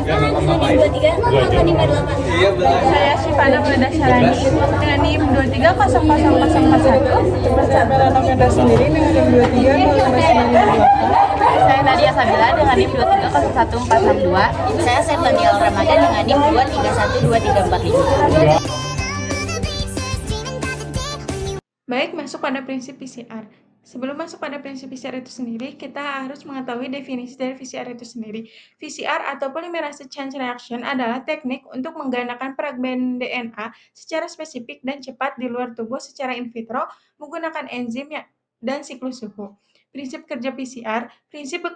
NIM 23 atau NIM 8? Saya Sifana Melda Syarani dengan NIM 230001. Sabella Novenda sendiri dengan NIM 23 Saya Nadia Sabila dengan NIM 2301462. Saya Septaniel Ramadan dengan NIM 2312345. Baik, masuk pada prinsip PCR. Sebelum masuk pada prinsip PCR itu sendiri, kita harus mengetahui definisi dari PCR itu sendiri. PCR atau polymerase chain reaction adalah teknik untuk menggandakan fragmen DNA secara spesifik dan cepat di luar tubuh secara in vitro menggunakan enzim dan siklus suhu. Prinsip kerja PCR. Prinsip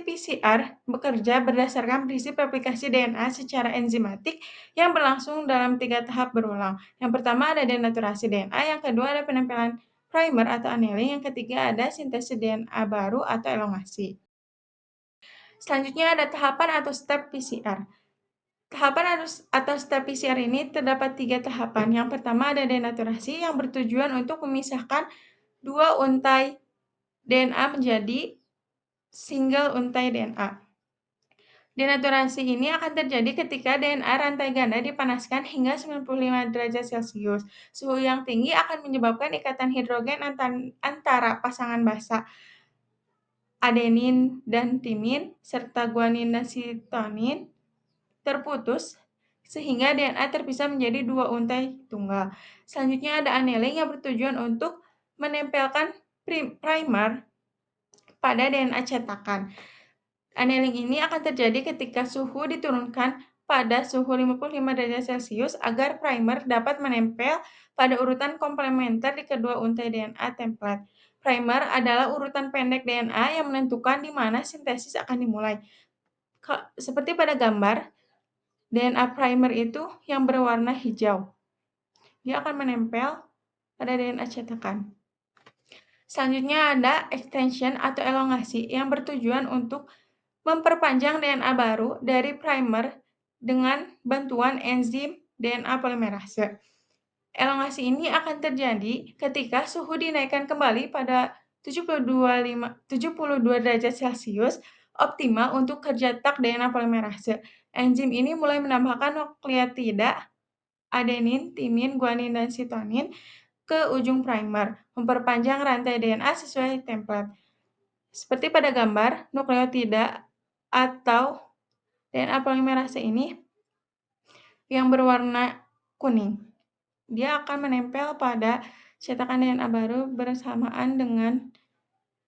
PCR bekerja berdasarkan prinsip replikasi DNA secara enzimatik yang berlangsung dalam 3 tahap berulang. Yang pertama ada denaturasi DNA, yang kedua ada penempelan primer atau annealing, yang ketiga ada sintesis DNA baru atau elongasi. Selanjutnya ada tahapan atau step PCR. Tahapan atau step PCR ini terdapat 3 tahapan. Yang pertama ada denaturasi yang bertujuan untuk memisahkan dua untai DNA menjadi single untai DNA. Denaturasi ini akan terjadi ketika DNA rantai ganda dipanaskan hingga 95 derajat Celcius. Suhu yang tinggi akan menyebabkan ikatan hidrogen antara pasangan basa adenin dan timin serta guanin dan sitonin terputus sehingga DNA terpisah menjadi dua untai tunggal. Selanjutnya ada annealing yang bertujuan untuk menempelkan primer pada DNA cetakan. Annealing ini akan terjadi ketika suhu diturunkan pada suhu 55 derajat Celcius agar primer dapat menempel pada urutan komplementer di kedua untai DNA template. Primer adalah urutan pendek DNA yang menentukan di mana sintesis akan dimulai. Seperti pada gambar, DNA primer itu yang berwarna hijau. Dia akan menempel pada DNA cetakan. Selanjutnya ada extension atau elongasi yang bertujuan untuk memperpanjang DNA baru dari primer dengan bantuan enzim DNA polimerase. Elongasi ini akan terjadi ketika suhu dinaikkan kembali pada 72 derajat Celcius optimal untuk kerja tak DNA polimerase. Enzim ini mulai menambahkan nukleotida adenin, timin, guanin, dan sitonin ke ujung primer, memperpanjang rantai DNA sesuai template. Seperti pada gambar, nukleotida atau DNA polimerase ini yang berwarna kuning. Dia akan menempel pada cetakan DNA baru bersamaan dengan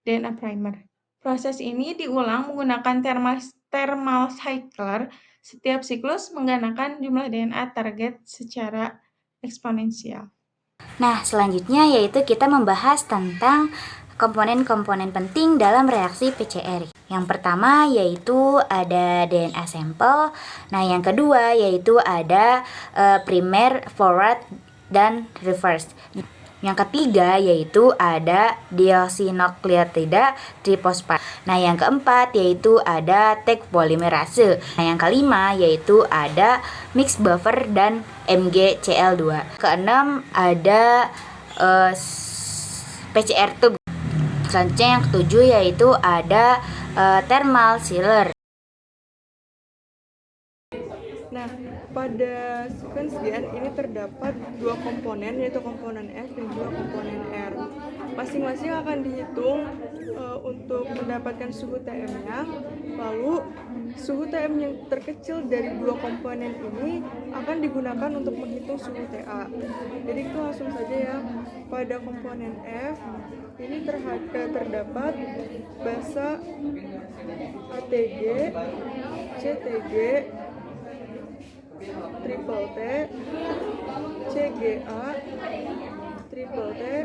DNA primer. Proses ini diulang menggunakan thermal cycler. Setiap siklus menggandakan jumlah DNA target secara eksponensial. Nah, selanjutnya yaitu kita membahas tentang komponen-komponen penting dalam reaksi PCR. Yang pertama yaitu ada DNA sampel. Nah, yang kedua yaitu ada primer, forward, dan reverse. Yang ketiga yaitu ada deoxynukleotida triphosphate. Nah, yang keempat yaitu ada tag polimerase. Nah, yang kelima yaitu ada mix buffer dan MgCl2. Keenam ada PCR tube. Selanjutnya yang ketujuh yaitu ada thermal sealer. Nah, pada sequence gen ini terdapat dua komponen, yaitu komponen F dan juga komponen R. Masing-masing akan dihitung untuk mendapatkan suhu Tm-nya. Lalu suhu Tm yang terkecil dari dua komponen ini akan digunakan untuk menghitung suhu Ta. Jadi itu langsung saja ya. Pada komponen F ini terdapat basa ATG, CTG, triple T, CGA, triple T,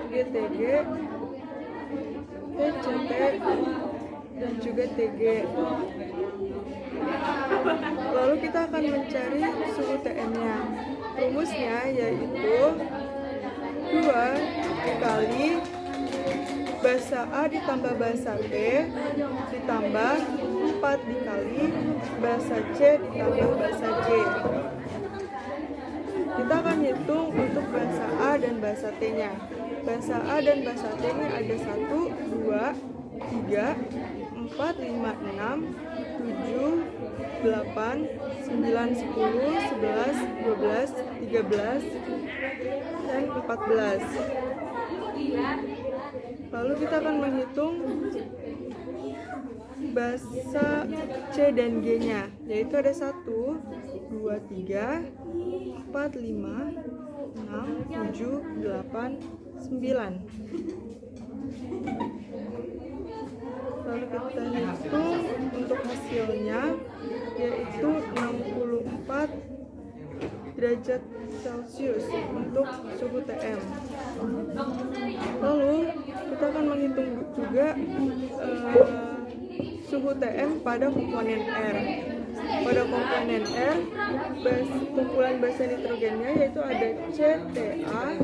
GTG, TCT, dan juga TG. Lalu kita akan mencari suhu Tm-nya. Rumusnya yaitu 2 kali basa A ditambah basa T ditambah 4 dikali basa C ditambah basa J. Kita akan hitung untuk basa A dan basa T-nya. Basa A dan basa T-nya ada 1, 2, 3, 4, 5, 6, 8, 9, 10, 11, 12, 13, dan 14. Lalu kita akan menghitung basa C dan G-nya, yaitu ada 1, 2, 3, 4, 5, 6, 7, 8, 9. Lalu kita hitung untuk hasilnya, yaitu 64 derajat Celcius untuk suhu TM. Lalu kita akan menghitung juga suhu TM pada komponen R. Pada komponen R, kumpulan basa nitrogennya yaitu ada CTA,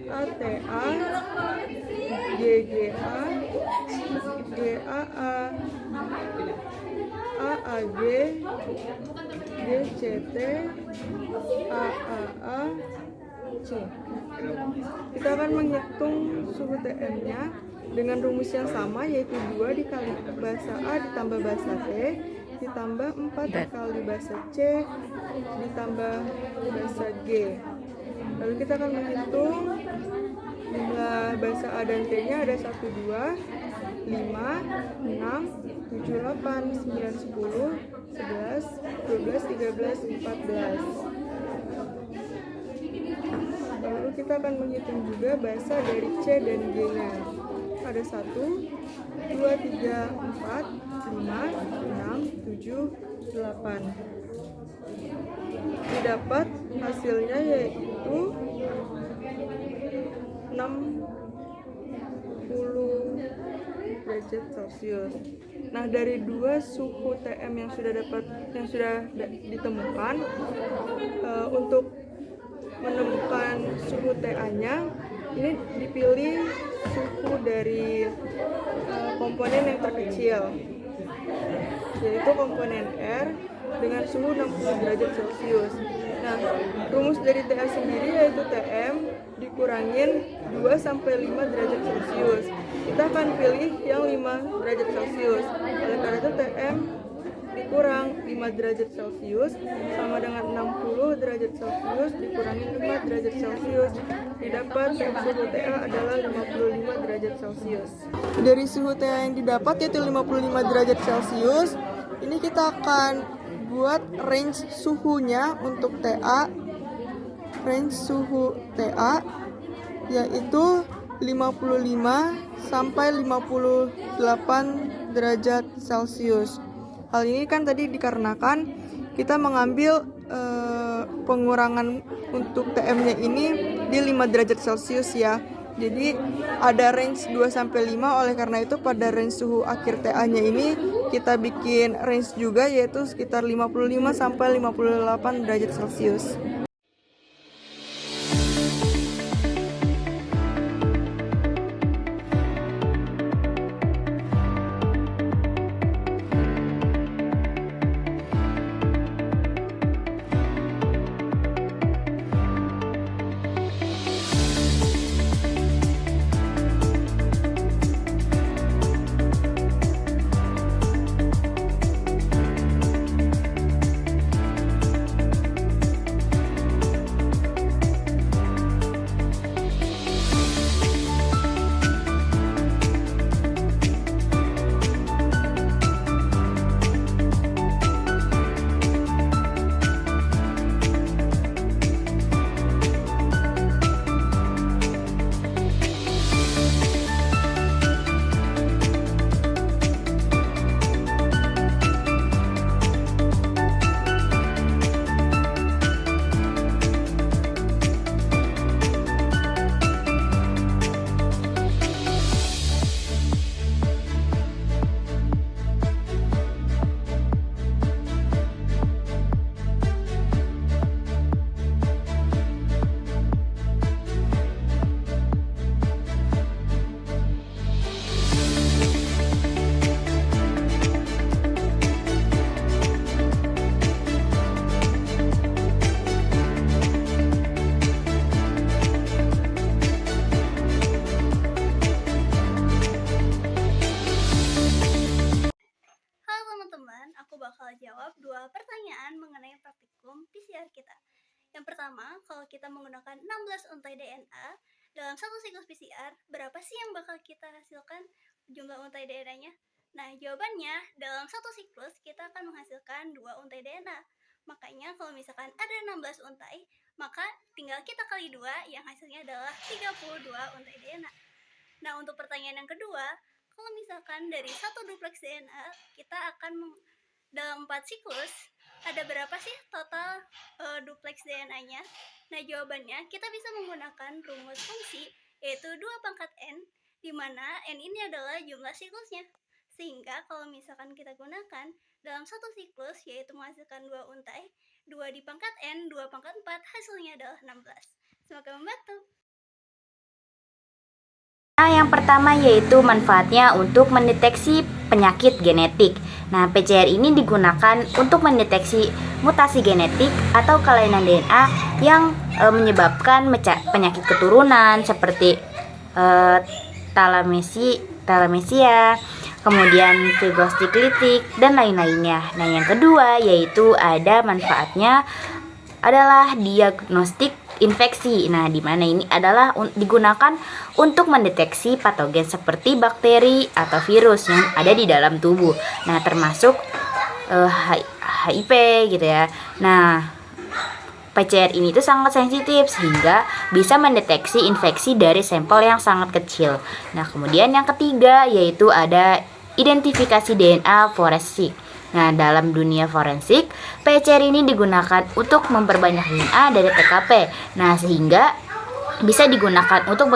ATA, GGA, GAA, AAG, GCT, AAA, C. Kita akan menghitung suhu TM-nya dengan rumus yang sama, yaitu 2 dikali basa A ditambah basa T ditambah 4 dikali basa C ditambah basa G. Lalu kita akan menghitung jumlah basa A dan T-nya ada 1, 2, 5, 6, 7, 8, 9, 10, 11, 12, 13, 14. Lalu kita akan menghitung juga basa dari C dan G-nya. Ada 1, 2, 3, 4, 5, 6, 7, 8. Didapat hasilnya yaitu 60 derajat Celcius. Nah, dari dua suhu TM yang sudah ditemukan, untuk menemukan suhu TA-nya, ini dipilih suhu dari komponen yang terkecil, yaitu komponen R dengan suhu 60 derajat Celcius. Nah, rumus dari TA sendiri yaitu TM dikurangin 2-5 derajat Celcius. Kita akan pilih yang 5 derajat Celcius. Oleh karena itu TM dikurang 5 derajat Celcius sama dengan 60 derajat Celcius dikurangi 5 derajat Celcius, didapat suhu TA adalah 55 derajat Celcius. Dari suhu TA yang didapat yaitu 55 derajat Celcius, ini kita akan buat range suhunya untuk TA. Range suhu TA yaitu 55 sampai 58 derajat Celcius. Hal ini kan tadi dikarenakan kita mengambil pengurangan untuk TM-nya ini di 5 derajat Celcius ya. Jadi ada range 2-5, oleh karena itu pada range suhu akhir TA-nya ini kita bikin range juga yaitu sekitar 55 sampai 58 derajat Celcius. kalau kita menggunakan 16 untai DNA dalam satu siklus PCR, berapa sih yang bakal kita hasilkan jumlah untai DNA-nya? Nah, jawabannya, dalam satu siklus kita akan menghasilkan 2 untai DNA. Makanya kalau misalkan ada 16 untai, maka tinggal kita kali 2 yang hasilnya adalah 32 untai DNA. Nah, untuk pertanyaan yang kedua, kalau misalkan dari satu duplex DNA kita akan dalam 4 siklus, ada berapa sih total duplex DNA-nya? Nah, jawabannya kita bisa menggunakan rumus fungsi, yaitu 2 pangkat N, di mana N ini adalah jumlah siklusnya. Sehingga kalau misalkan kita gunakan dalam satu siklus, yaitu menghasilkan 2 untai, 2 di pangkat N, 2 pangkat 4, hasilnya adalah 16. Semoga membantu. Nah, yang pertama yaitu manfaatnya untuk mendeteksi penyakit genetik. Nah, PCR ini digunakan untuk mendeteksi mutasi genetik atau kelainan DNA yang menyebabkan penyakit keturunan seperti thalassemia, kemudian fibrostiklitik, dan lain-lainnya. Nah, yang kedua yaitu ada manfaatnya adalah diagnostik infeksi. Nah, di mana ini adalah digunakan untuk mendeteksi patogen seperti bakteri atau virus yang ada di dalam tubuh. Nah, termasuk HIV gitu ya. Nah, PCR ini tuh sangat sensitif sehingga bisa mendeteksi infeksi dari sampel yang sangat kecil. Nah, kemudian yang ketiga yaitu ada identifikasi DNA forensik. Nah, dalam dunia forensik, PCR ini digunakan untuk memperbanyak DNA dari TKP. Nah, sehingga bisa digunakan untuk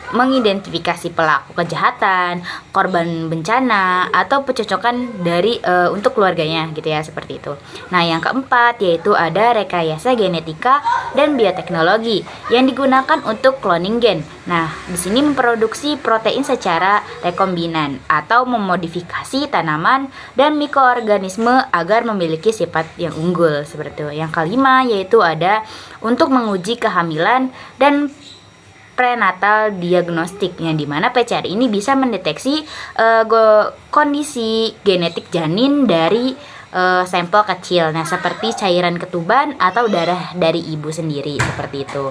mengidentifikasi pelaku kejahatan, korban bencana, atau pencocokan dari untuk keluarganya gitu ya, seperti itu. Nah, yang keempat yaitu ada rekayasa genetika dan bioteknologi yang digunakan untuk cloning gen. Nah, di sini memproduksi protein secara rekombinan atau memodifikasi tanaman dan mikroorganisme agar memiliki sifat yang unggul seperti itu. Yang kelima yaitu ada untuk menguji kehamilan dan prenatal diagnostik, yang dimana PCR ini bisa mendeteksi kondisi genetik janin dari sampel kecil, nah seperti cairan ketuban atau darah dari ibu sendiri seperti itu.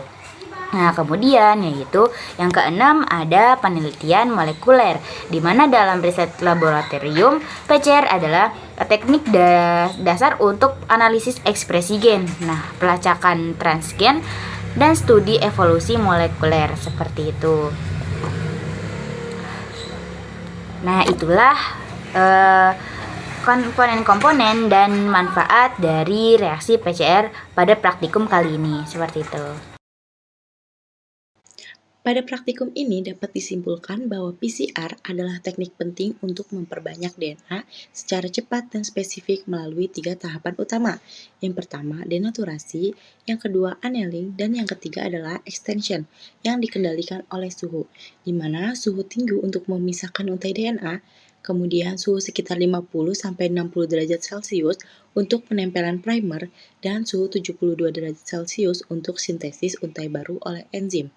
Nah, kemudian yaitu yang keenam ada penelitian molekuler, di mana dalam riset laboratorium PCR adalah teknik dasar untuk analisis ekspresi gen, nah pelacakan transgen dan studi evolusi molekuler seperti itu. Nah, itulah komponen-komponen dan manfaat dari reaksi PCR pada praktikum kali ini, seperti itu. Pada praktikum ini dapat disimpulkan bahwa PCR adalah teknik penting untuk memperbanyak DNA secara cepat dan spesifik melalui 3 tahapan utama. Yang pertama, denaturasi, yang kedua, annealing, dan yang ketiga adalah extension, yang dikendalikan oleh suhu, di mana suhu tinggi untuk memisahkan untai DNA, kemudian suhu sekitar 50-60 derajat Celcius untuk penempelan primer, dan suhu 72 derajat Celcius untuk sintesis untai baru oleh enzim.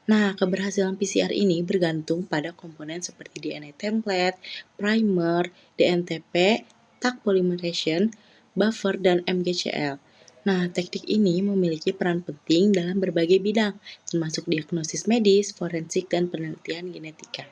Nah, keberhasilan PCR ini bergantung pada komponen seperti DNA template, primer, DNTP, Taq polymerization, buffer, dan MgCl. Nah, teknik ini memiliki peran penting dalam berbagai bidang, termasuk diagnosis medis, forensik, dan penelitian genetika.